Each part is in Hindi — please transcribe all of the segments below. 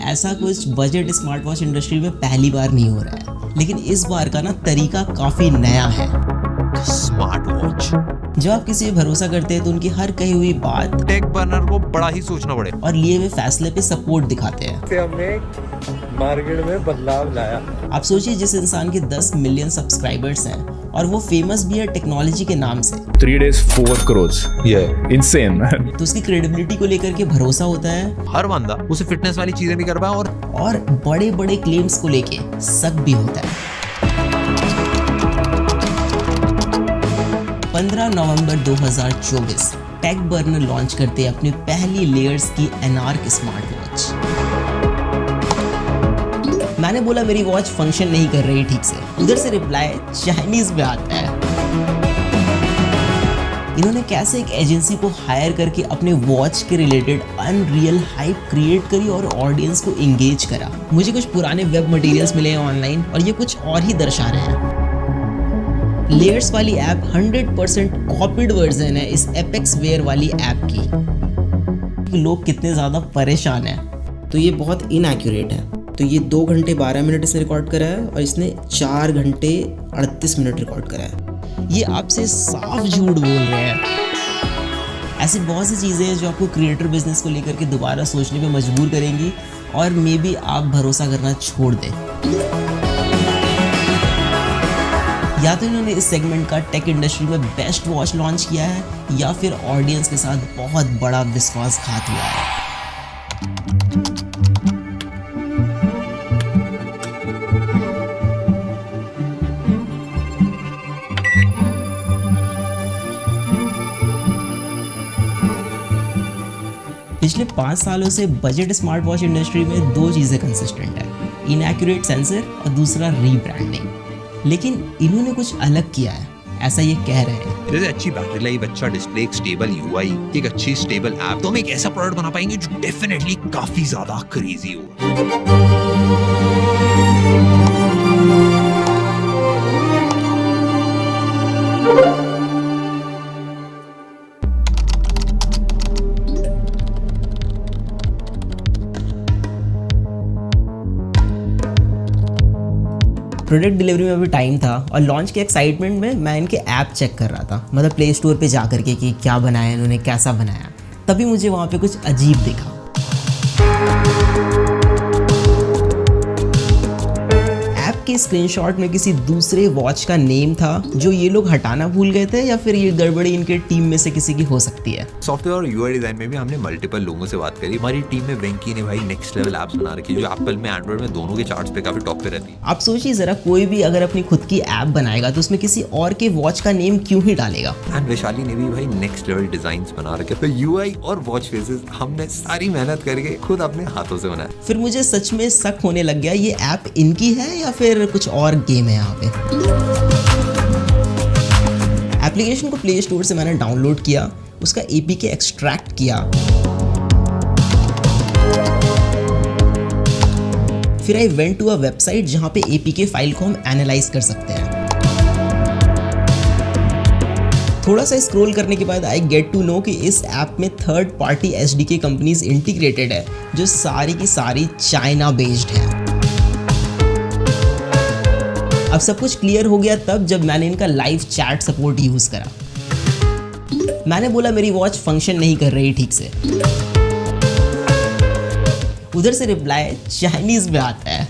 ऐसा कुछ बजट स्मार्ट वॉच इंडस्ट्री में पहली बार नहीं हो रहा है, लेकिन इस बार का ना तरीका काफी नया है। Smart watch. जब आप किसी पे भरोसा करते हैं तो उनकी हर कही हुई बात टेक बर्नर को बड़ा ही सोचना पड़े और लिए हुए फैसले पे सपोर्ट दिखाते हैं। हमने मार्केट में बदलाव लाया। आप सोचिए, जिस इंसान के 10 मिलियन सब्सक्राइबर्स हैं और वो फेमस भी है टेक्नोलॉजी के नाम से, 3 days 4 crores, insane man। तो उसकी क्रेडिबिलिटी को लेकर के भरोसा होता है। हर बंदा उसे फिटनेस वाली चीजें भी कर पाए और बड़े बड़े क्लेम्स को लेके शक भी होता है। 15 नवंबर 2024 टेक बर्नर लॉन्च करते हैं अपनी पहली लेयर्स की एनार्क स्मार्ट वॉच। मैंने बोला मेरी वॉच फंक्शन नहीं कर रही ठीक से, उधर से रिप्लाई चाइनीज में आता है। इन्होंने कैसे एक एजेंसी को हायर करके अपने वॉच के रिलेटेड अनरियल हाइप क्रिएट करी और ऑडियंस को एंगेज करा। मुझे कुछ पुराने वेब मटेरियल्स मिले हैं ऑनलाइन और ये कुछ और ही दर्शा रहे हैं। लेयर्स वाली ऐप 100% कॉपीड वर्जन है इस एपेक्स वेयर वाली ऐप की। लोग कितने ज़्यादा परेशान हैं। तो ये बहुत इनएक्यूरेट है। तो ये 2 घंटे 12 मिनट इसने रिकॉर्ड करा है और इसने 4 घंटे 38 मिनट रिकॉर्ड करा है। ये आपसे साफ झूठ बोल रहे हैं। ऐसी बहुत सी चीज़ें हैं जो आपको क्रिएटर बिजनेस को लेकर के दोबारा सोचने पे मजबूर करेंगी और मे बी आप भरोसा करना छोड़ दें। या तो इन्होंने इस सेगमेंट का टेक इंडस्ट्री में बेस्ट वॉच लॉन्च किया है या फिर ऑडियंस के साथ बहुत बड़ा विश्वासघात हुआ है। पिछले 5 सालों से बजट स्मार्ट वॉच इंडस्ट्री में 2 चीज़ें कंसिस्टेंट है, इनएक्यूरेट सेंसर और दूसरा रीब्रांडिंग। लेकिन इन्होंने कुछ अलग किया है, ऐसा ये कह रहे हैं। जैसे अच्छी बैटरी लाइफ, अच्छा डिस्प्ले, एक स्टेबल यूआई, एक अच्छी स्टेबल ऐप, तो हम एक ऐसा प्रोडक्ट बना पाएंगे जो डेफिनेटली काफी ज्यादा क्रेजी हो। प्रोडक्ट डिलीवरी में भी टाइम था और लॉन्च के एक्साइटमेंट में मैं इनके ऐप चेक कर रहा था, मतलब प्ले स्टोर पे जा करके कि क्या बनाया इन्होंने, कैसा बनाया। तभी मुझे वहाँ पे कुछ अजीब दिखा। ऐप के स्क्रीनशॉट में किसी दूसरे वॉच का नेम था जो ये लोग हटाना भूल गए थे, या फिर ये गड़बड़ी इनके टीम में से किसी की हो सकती है। सॉफ्टवेयर और यूआई डिजाइन में भी हमने मल्टीपल लोगों से बात करी। हमारी टीम में वेंकी ने भाई नेक्स्ट लेवल एप्स बना रखी है जो एप्पल में, एंड्रॉइड में, दोनों के चार्ट्स पे काफी टॉप पे रहती है। आप सोचिए जरा, कोई भी अगर अपनी खुद की ऐप बनाएगा तो उसमें किसी और के वॉच का नेम क्यों ही डालेगा। एंड वैशाली ने भी भाई नेक्स्ट लेवल डिजाइन्स बना रखे। तो यूआई और वॉच फेसेस हमने सारी मेहनत करके खुद अपने हाथों से बनाया। फिर मुझे सच में शक होने लग गया, ये ऐप इनकी है या फिर कुछ और गेम है यहाँ पे। एप्लीकेशन को प्ले स्टोर से मैंने डाउनलोड किया, उसका एपीके एक्सट्रैक्ट किया, फिर I went to a website जहां पे एपीके फाइल को हम एनालाइज कर सकते हैं। थोड़ा सा स्क्रॉल करने के बाद आई गेट टू नो कि इस ऐप में third party SDK companies integrated है जो सारी की सारी चाइना बेस्ड है। अब सब कुछ क्लियर हो गया तब जब मैंने इनका लाइव चैट सपोर्ट यूज करा। मैंने बोला मेरी वॉच फंक्शन नहीं कर रही ठीक से, उधर से रिप्लाई चाइनीज में आता है।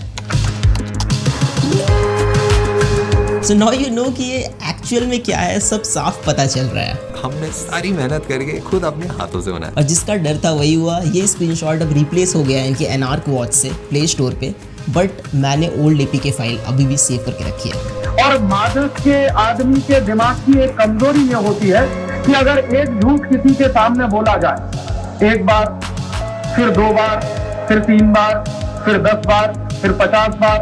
सो नाउ यू नो कि ये एक्चुअल में क्या है, सब साफ पता चल रहा है। हमने सारी मेहनत करके खुद अपने हाथों से बनाया और जिसका डर था वही हुआ। ये स्क्रीनशॉट अब रिप्लेस हो गया है इनकी एनार्क वॉच से प्ले स्टोर पे, बट मैंने ओल्ड एपीके फाइल अभी भी सेव करके रखी है। और मादक के आदमी के दिमाग की एक कमजोरी ये होती है कि अगर एक झूठ किसी के सामने बोला जाए, एक बार, फिर 2 बार, फिर 3 बार, फिर 10 बार, फिर 50 बार,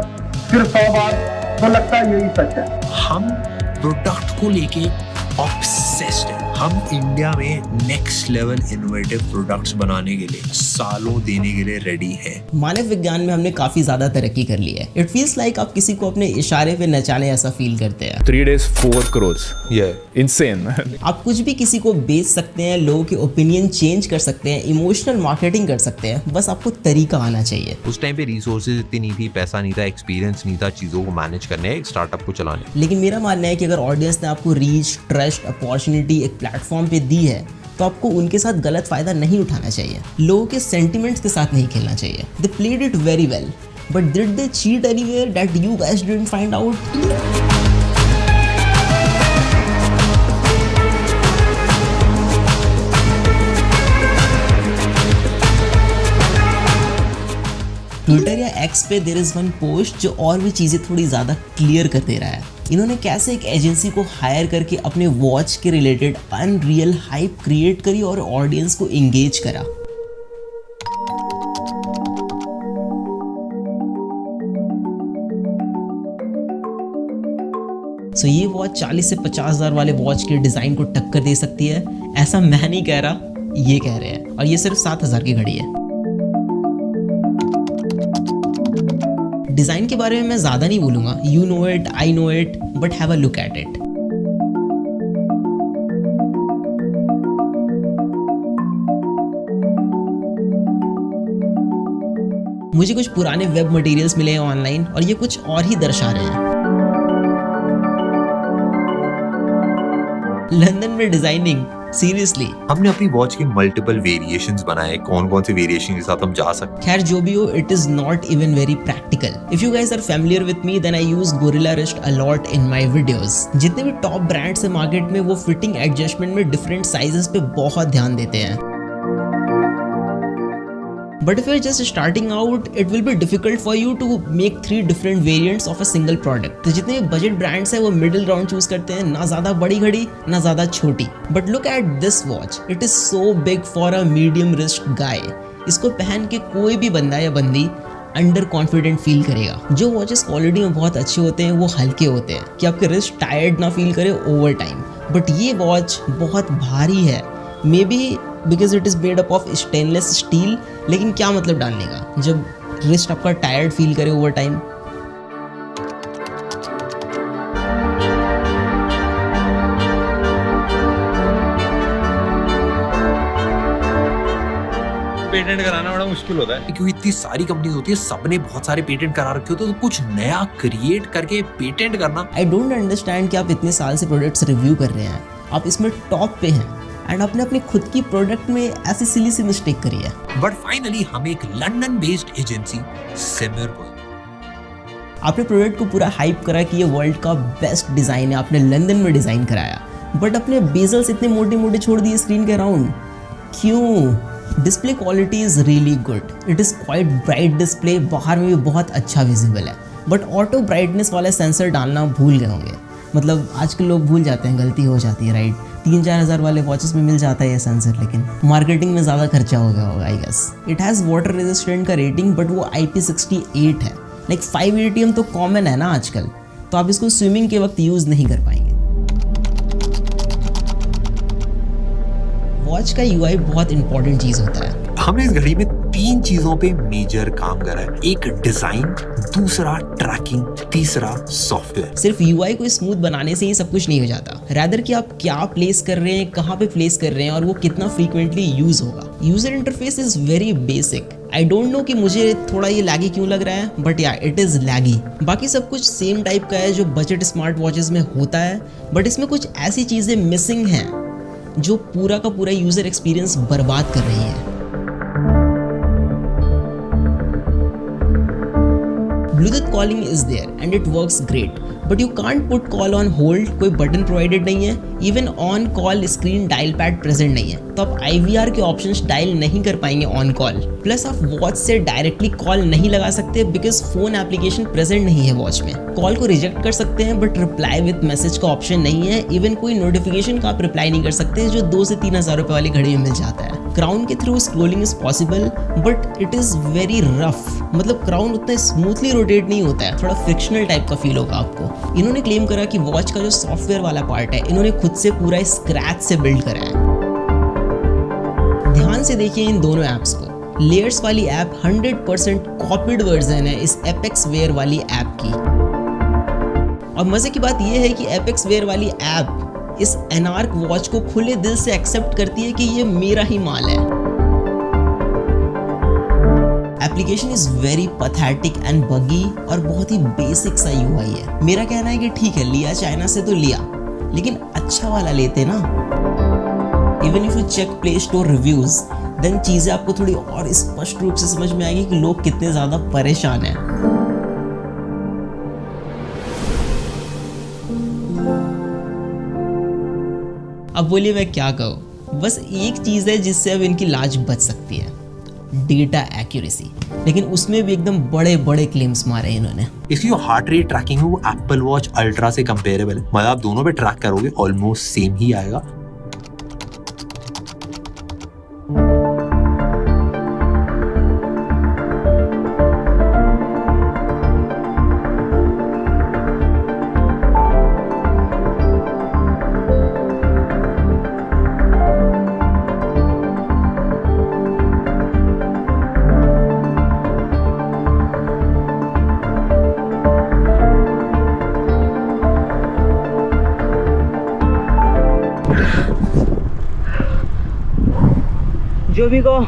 फिर 100 बार, तो लगता है यही सच है। हम प्रोडक्ट को लेके ऑब्सेस्ड हैं। हम इंडिया में नेक्स्ट लेवल इनोवेटिव प्रोडक्ट्स बनाने के लिए सालों देने के लिए रेडी हैं। मानव विज्ञान में हमने काफी ज्यादा तरक्की कर ली है। इट फील्स लाइक आप किसी को अपने इशारे पे नचाने ऐसा फील करते हैं। 3 days 4 crores. Yeah, insane. आप कुछ भी किसी को बेच सकते हैं, लोगों के ओपिनियन चेंज कर सकते हैं, इमोशनल मार्केटिंग कर सकते हैं, बस आपको तरीका आना चाहिए। उस टाइम पे रिसोर्सेज इतनी नहीं थी, पैसा नहीं था, एक्सपीरियंस नहीं था चीजों को मैनेज करने, एक स्टार्टअप को चलाने। लेकिन मेरा मानना है कि अगर ऑडियंस ने आपको रीच, ट्रस्ट, अपॉर्चुनिटी एक प्लेटफॉर्म पे दी है तो आपको उनके साथ गलत फायदा नहीं उठाना चाहिए, लोगों के सेंटिमेंट्स के साथ नहीं खेलना चाहिए। They played it very well, but did they cheat anywhere that you guys didn't find out? Twitter या एक्स पे देयर इज वन पोस्ट जो और भी चीज़ें थोड़ी ज़्यादा क्लियर कर दे रहा है। इन्होंने कैसे एक एजेंसी को हायर करके अपने वॉच के रिलेटेड अनरियल हाइप क्रिएट करी और ऑडियंस को एंगेज करा। सो ये वॉच 40 से 50,000 वाले वॉच के डिज़ाइन को टक्कर दे सकती है, ऐसा मैं नहीं कह रहा, ये कह रहे हैं। और ये सिर्फ 7,000 की घड़ी है। डिज़ाइन के बारे में मैं ज़्यादा नहीं बोलूँगा, you know it, I know it, but have a look at it. मुझे कुछ पुराने वेब मटेरियल्स मिले हैं ऑनलाइन और ये कुछ और ही दर्शा रहे हैं। लंदन में डिजाइनिंग, सीरियसली। हमने अपनी वॉच के मल्टीपल वेरिएशंस बनाए, कौन कौन से वेरिएशन के साथ हम जा सकते। खैर जो भी हो, it is not even very practical. If you guys are familiar with me then I use gorilla wrist a lot in my videos. जितने भी टॉप ब्रांड्स है मार्केट में वो फिटिंग एडजस्टमेंट में डिफरेंट साइजेस पे बहुत ध्यान देते हैं। But if you're just starting out, it will be difficult for you to make 3 different variants of a single product. तो जितने बजट ब्रांड्स हैं वो मिडिल राउंड चूज करते हैं, ना ज़्यादा बड़ी घड़ी ना ज़्यादा छोटी। But look at this watch. It is so big for a medium wrist guy. इसको पहन के कोई भी बंदा या बंदी अंडर कॉन्फिडेंट फील करेगा। जो वॉचेस क्वालिटी में बहुत अच्छे होते हैं वो हल्के होते हैं कि आपके रिस्ट टायर्ड ना फील करे ओवर टाइम। बट ये वॉच बहुत भारी है, may be because it is made up of stainless steel. लेकिन क्या मतलब डालने का जब रिस्ट आपका टायर्ड फील करे ओवर टाइम। पेटेंट कराना बड़ा मुश्किल होता है क्योंकि इतनी सारी कंपनीज होती है, सबने बहुत सारे पेटेंट करा रखे होते हैं, तो कुछ नया क्रिएट करके पेटेंट करना। आई डोंट अंडरस्टैंड कि आप इतने साल से प्रोडक्ट्स रिव्यू कर रहे हैं, आप इसमें टॉप पे हैं एंड आपने अपनी खुद की प्रोडक्ट में ऐसी सिली सी मिस्टेक करी है। बट फाइनली हम एक लंदन बेस्ड एजेंसी सिमिर, आपने प्रोडक्ट को पूरा हाइप करा कि ये वर्ल्ड का बेस्ट डिज़ाइन है, आपने लंदन में डिज़ाइन कराया, बट अपने बेजल्स इतने मोटे मोटे छोड़ दिए स्क्रीन के अराउंड, क्यों? Display quality is really good, it is quite bright display, बाहर में भी बहुत अच्छा विजिबल है, बट ऑटो ब्राइटनेस वाला सेंसर डालना भूल गए होंगे। मतलब आजकल लोग भूल जाते हैं, गलती हो जाती है, राइट? 3-4 हज़ार वाले वॉचेस में मिल जाता है ये सेंसर, लेकिन मार्केटिंग में ज़्यादा खर्चा हो गया होगा I guess. It has water resistant का रेटिंग, बट वो IP68 है। लाइक 5 ATM तो कॉमन है ना आजकल, तो आप इसको स्विमिंग के वक्त यूज़ नहीं कर पाएंगे। वॉच का UI बहुत इंपॉर्टेंट चीज़ होता है। हमने इस घड़ी में 3 चीजों पे मेजर काम करा है, एक डिजाइन, दूसरा ट्रैकिंग, तीसरा सॉफ्टवेयर। सिर्फ UI को स्मूथ बनाने से ही सब कुछ नहीं हो जाता, रैदर कि आप क्या प्लेस कर रहे हैं, कहाँ पे प्लेस कर रहे हैं और वो कितना फ्रीक्वेंटली यूज होगा। User interface is very basic. I don't know कि मुझे थोड़ा ये लैगी क्यों लग रहा है, बट या इट इज लैगी। बाकी सब कुछ सेम टाइप का है जो बजट स्मार्ट वॉचेस में होता है, बट इसमें कुछ ऐसी चीजें मिसिंग हैं जो पूरा का पूरा यूजर एक्सपीरियंस बर्बाद कर रही है। Bluetooth calling is there and it works great, but you can't put call on hold, कोई बटन प्रोवाइडेड नहीं है, even on call screen dial pad present नहीं है, तो आप IVR के ऑप्शंस डायल नहीं कर पाएंगे ऑन कॉल। प्लस आप वॉच से डायरेक्टली कॉल नहीं लगा सकते बिकॉज फोन एप्लीकेशन प्रेजेंट नहीं है वॉच में। कॉल को रिजेक्ट कर सकते हैं बट रिप्लाई विद मैसेज का ऑप्शन नहीं है। इवन कोई नोटिफिकेशन का आप रिप्लाई नहीं कर सकते जो 2 से 3 हज़ार रुपए वाली घड़ी में मिल जाता है। क्राउन के through scrolling is possible but it is very rough, मतलब क्राउन उतना स्मूथली रोटेट नहीं होता है, थोड़ा फ्रिक्शनल टाइप का फील होगा आपको। इन्होंने क्लेम करा कि वॉच का जो सॉफ्टवेयर वाला पार्ट है इन्होंने खुद से पूरा स्क्रैच से बिल्ड करा है। ध्यान से देखिए इन दोनों ऐप्स को। लेयर्स वाली ऐप 100% कॉपीड वर्जन है इस एपेक्स वेयर वाली ऐप की। और मजे की बात यह है कि एपेक्स वेयर वाली ऐप इस एनार्क वॉच को खुले दिल से एक्सेप्ट करती है कि ये मेरा ही माल है। Application is very pathetic and बगी और बहुत ही बेसिक सा यूआई है। मेरा कहना है कि ठीक है, लिया चाइना से तो लिया, लेकिन अच्छा वाला लेते ना। Even if you check Play Store reviews then चीजें आपको थोड़ी और स्पष्ट रूप से समझ में आएगी कि लोग कितने ज्यादा परेशान हैं। अब बोलिए मैं क्या कहूँ, बस एक चीज है जिससे अब इनकी लाज बच सकती है, डेटा एक्यूरेसी। लेकिन उसमें भी एकदम बड़े बड़े क्लेम्स मारे हैं इन्होंने। इसकी जो हार्ट रेट ट्रैकिंग है वो एप्पल वॉच अल्ट्रा से कंपेरेबल है, मतलब आप दोनों पे ट्रैक करोगे ऑलमोस्ट सेम ही आएगा। जो भी को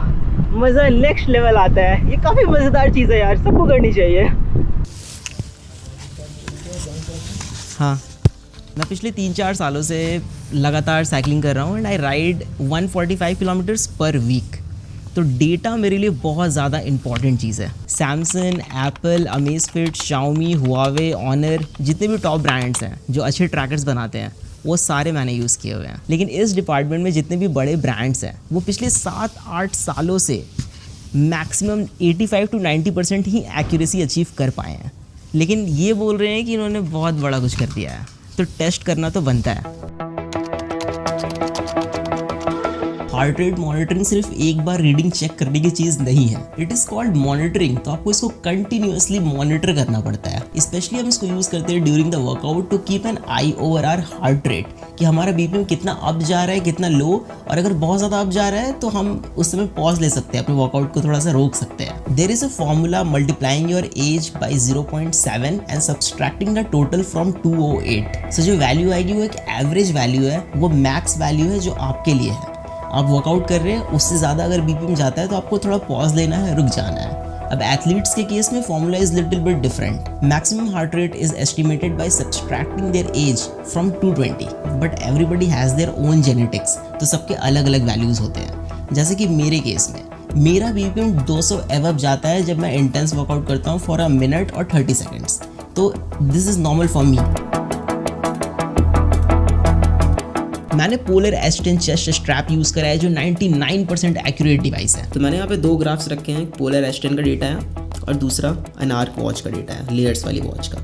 मज़ा नेक्स्ट लेवल आता है, ये काफ़ी मज़ेदार चीज़ है यार, सबको करनी चाहिए। हाँ, मैं पिछले 3-4 सालों से लगातार साइकिलिंग कर रहा हूँ and I ride 145 kilometres per week. तो डेटा मेरे लिए बहुत ज़्यादा इंपॉर्टेंट चीज़ है। Samsung, Apple, Amazfit, Xiaomi, Huawei, Honor, जितने भी टॉप ब्रांड्स हैं जो अच्छे ट्रैकर्स बनाते हैं वो सारे मैंने यूज़ किए हुए हैं। लेकिन इस डिपार्टमेंट में जितने भी बड़े ब्रांड्स हैं वो पिछले 7-8 सालों से maximum 85 to 90% he accuracy achieve कर पाए हैं। लेकिन ये बोल रहे हैं कि इन्होंने बहुत बड़ा कुछ कर दिया है, तो टेस्ट करना तो बनता है। हार्ट रेट मॉनिटरिंग सिर्फ एक बार रीडिंग चेक करने की चीज़ नहीं है, इट इज़ कॉल्ड मॉनिटरिंग। तो आपको इसको कंटिन्यूअसली मॉनिटर करना पड़ता है। स्पेशली हम इसको यूज़ करते हैं during the workout to keep an eye over our heart rate, कि हमारा बीपीएम कितना अप जा रहा है, कितना लो, और अगर बहुत ज़्यादा अप जा रहा है तो हम उस समय पॉज ले सकते हैं, अपने वर्कआउट को थोड़ा सा रोक सकते हैं। There is a formula multiplying your age by 0.7 and subtracting the total from 208। So जो वैल्यू आएगी वो एक एवरेज वैल्यू है, वो मैक्स वैल्यू है जो आपके लिए है। आप वर्कआउट कर रहे हैं, उससे ज़्यादा अगर बीपीएम जाता है तो आपको थोड़ा पॉज लेना है, रुक जाना है। अब एथलीट्स के केस में formula is little bit different. Maximum heart rate is estimated by subtracting their age from 220, but everybody has their own genetics, तो सबके अलग अलग वैल्यूज़ होते हैं। जैसे कि मेरे केस में मेरा बीपीएम 200 एवब जाता है जब मैं इंटेंस वर्कआउट करता हूँ फॉर अ मिनट और 30 सेकेंड्स, तो this is normal for me. मैंने polar S10 chest strap use करा है जो 99% एक्यूरेट डिवाइस है। तो मैंने यहाँ पे 2 ग्राफ्स रखे हैं, पोलर S10 का डेटा है और दूसरा एनार्क वॉच का डेटा है, लेयर्स वाली वॉच का।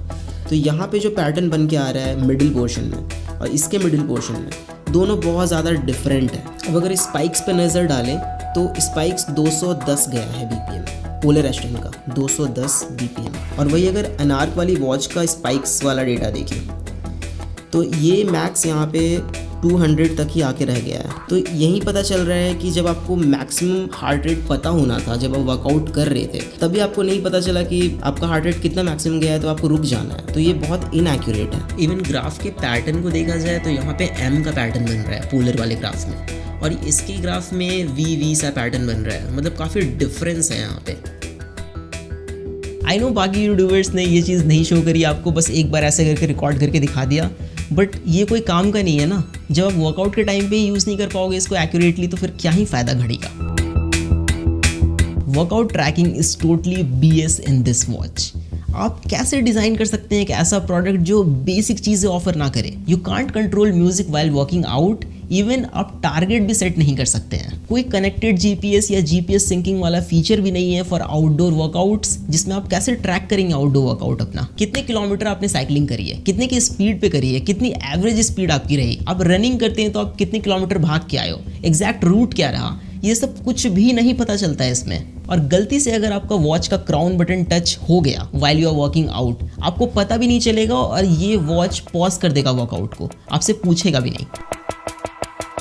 तो यहाँ पे जो पैटर्न बन के आ रहा है मिडिल पोर्शन में और इसके मिडिल पोर्शन में, दोनों बहुत ज़्यादा डिफरेंट है। अब अगर स्पाइक्स पे नज़र डालें तो स्पाइक्स 210 गया है BPM पोलर S10 का, 210 BPM। और वही अगर एनार्क वाली वॉच का स्पाइक्स वाला डेटा देखें तो ये मैक्स यहाँ पे 200 तक ही आके रह गया है। तो यही पता चल रहा है कि जब आपको मैक्सिमम हार्ट रेट पता होना था, जब आप वर्कआउट कर रहे थे, तभी आपको नहीं पता चला कि आपका हार्ट रेट कितना मैक्सिमम गया है, तो आपको रुक जाना है। तो ये बहुत इनएक्यूरेट है। इवन ग्राफ के पैटर्न को देखा जाए तो यहाँ पे M का पैटर्न बन रहा है पोलर वाले ग्राफ में, और इसके ग्राफ में V सा पैटर्न बन रहा है, मतलब काफ़ी डिफरेंस है यहाँ पे। आई नो बाकी यूट्यूबर्स ने ये चीज़ नहीं शो करी आपको, बस एक बार ऐसे करके रिकॉर्ड करके दिखा दिया, बट ये कोई काम का नहीं है ना। जब आप वर्कआउट के टाइम पे ही यूज़ नहीं कर पाओगे इसको एक्यूरेटली, तो फिर क्या ही फ़ायदा घड़ी का। Workout tracking is totally BS in this watch. आप कैसे डिज़ाइन कर सकते हैं एक ऐसा प्रोडक्ट जो बेसिक चीज़ें ऑफर ना करे? You can't control music while working out, even आप टारगेट भी सेट नहीं कर सकते हैं। कोई कनेक्टेड GPS या GPS सिंकिंग वाला फीचर भी नहीं है फॉर आउटडोर वर्कआउट्स, जिसमें आप कैसे ट्रैक करेंगे आउटडोर वर्कआउट अपना। कितने किलोमीटर आपने साइकिलिंग करी है, कितने की स्पीड पे करी है, कितनी एवरेज स्पीड आपकी रही, आप रनिंग करते हैं तो आप कितने किलोमीटर भाग के आए हो, एग्जैक्ट रूट क्या रहा, ये सब कुछ भी नहीं पता चलता है इसमें। और गलती से अगर आपका वॉच का क्राउन बटन टच हो गया while you are working out, आपको पता भी नहीं चलेगा और ये वॉच पॉज कर देगा वर्कआउट को, आपसे पूछेगा भी नहीं।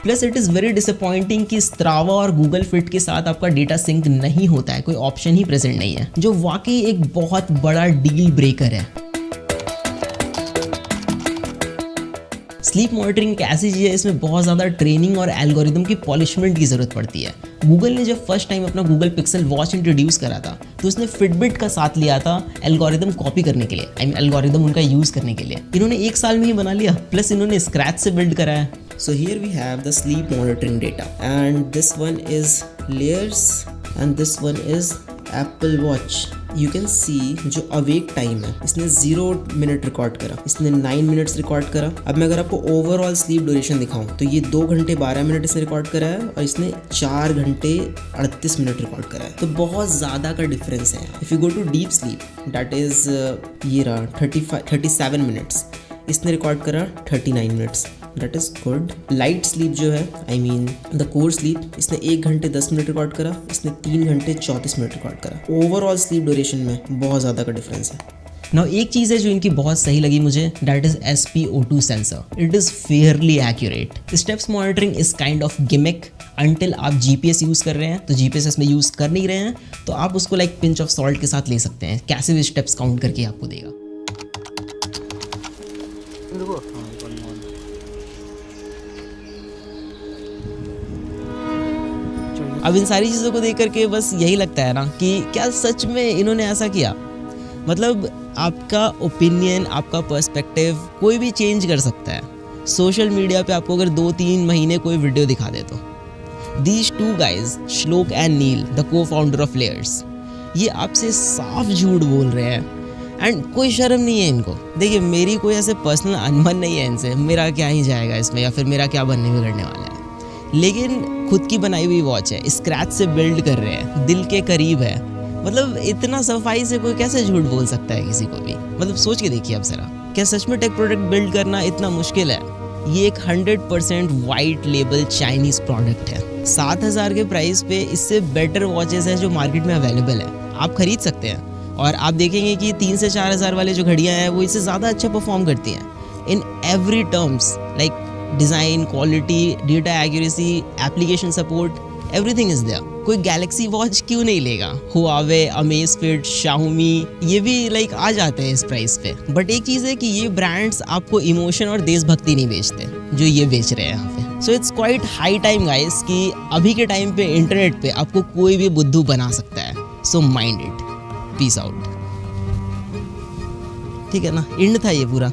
Plus it is very disappointing कि स्ट्रावा और गूगल फिट के साथ आपका डेटा सिंक नहीं होता है, कोई ऑप्शन ही प्रेजेंट नहीं है, जो वाकई एक बहुत बड़ा डील ब्रेकर है। स्लीप मॉनिटरिंग एक ऐसी चीज़ है, इसमें बहुत ज़्यादा ट्रेनिंग और एल्गोरिदम की पॉलिशमेंट की ज़रूरत पड़ती है। गूगल ने जब फर्स्ट टाइम अपना गूगल पिक्सल वॉच इंट्रोड्यूस करा था तो उसने फिटबिट का साथ लिया था एल्गोरिदम कॉपी करने के लिए, एल्गोरिदम उनका यूज़ करने के लिए। इन्होंने 1 साल में ही बना लिया, प्लस इन्होंने स्क्रैच से बिल्ड करा है। So here we have the sleep monitoring data, and this one is layers and this one is Apple Watch. You can see जो awake time है, इसने 0 मिनट रिकॉर्ड करा, इसने 9 मिनट्स रिकॉर्ड करा। अब मैं अगर आपको ओवरऑल स्लीप ड्यूरेशन दिखाऊं तो ये 2 घंटे 12 मिनट इसने रिकॉर्ड करा है और इसने 4 घंटे 38 मिनट रिकॉर्ड करा है, तो बहुत ज़्यादा का डिफरेंस है। If you go to deep sleep that is ये रहा 37 मिनट्स, इसने रिकॉर्ड करा 39 minutes, that is good. Light sleep जो है, I mean the core sleep, इसने 1 घंटे 10 मिनट रिकॉर्ड करा, इसने 3 घंटे 34 मिनट रिकॉर्ड करा। ओवरऑल स्लीप ड्यूरेशन में बहुत ज़्यादा का डिफरेंस है। नाउ एक चीज़ है जो इनकी बहुत सही लगी मुझे, that is SpO2 sensor. It is Fairlie accurate. Steps monitoring is kind of gimmick until आप GPS यूज़ कर रहे हैं, तो GPS इसमें यूज़ कर नहीं रहे हैं तो आप उसको लाइक पिंच ऑफ सॉल्ट के साथ ले सकते हैं, कैसे भी स्टेप्स काउंट करके आपको देगा। अब इन सारी चीज़ों को देख करके बस यही लगता है ना कि क्या सच में इन्होंने ऐसा किया। मतलब आपका ओपिनियन, आपका पर्सपेक्टिव कोई भी चेंज कर सकता है। सोशल मीडिया पे आपको अगर 2-3 महीने कोई वीडियो दिखा दे तो दीज 2 गाइज, श्लोक एंड नील, द को फाउंडर ऑफ लेयर्स, ये आपसे साफ झूठ बोल रहे हैं एंड कोई शर्म नहीं है इनको। देखिए मेरी कोई ऐसे पर्सनल अनबन नहीं है इनसे, मेरा क्या ही जाएगा इसमें या फिर मेरा क्या बनने बिगड़ने वाला है, लेकिन खुद की बनाई हुई वॉच है, स्क्रैच से बिल्ड कर रहे हैं, दिल के करीब है। मतलब इतना सफाई से कोई कैसे झूठ बोल सकता है किसी को भी। मतलब सोच के देखिए अब जरा, क्या सच में टेक प्रोडक्ट बिल्ड करना इतना मुश्किल है? ये एक 100% वाइट लेबल चाइनीज प्रोडक्ट है। 7,000 के प्राइस पे इससे बेटर वॉचेस हैं जो मार्केट में अवेलेबल है, आप खरीद सकते हैं। और आप देखेंगे कि 3 से 4,000 वाले जो घड़ियाँ हैं वो इससे ज़्यादा अच्छा परफॉर्म करती हैं in every terms, like design, quality, data accuracy, application support, everything is there. कोई गैलेक्सी वॉच क्यों नहीं लेगा? हुआवे, अमेज़फिट, शाओमी, ये भी लाइक आ जाते हैं इस प्राइस पे। बट एक चीज़ है कि ये ब्रांड्स आपको इमोशन और देशभक्ति नहीं बेचते जो ये बेच रहे हैं यहाँ पे। So it's quite high time guys कि अभी के टाइम पे इंटरनेट पे आपको कोई भी बुद्धू बना सकता है। So mind it. Peace out. ठीक है ना, एंड था ये पूरा।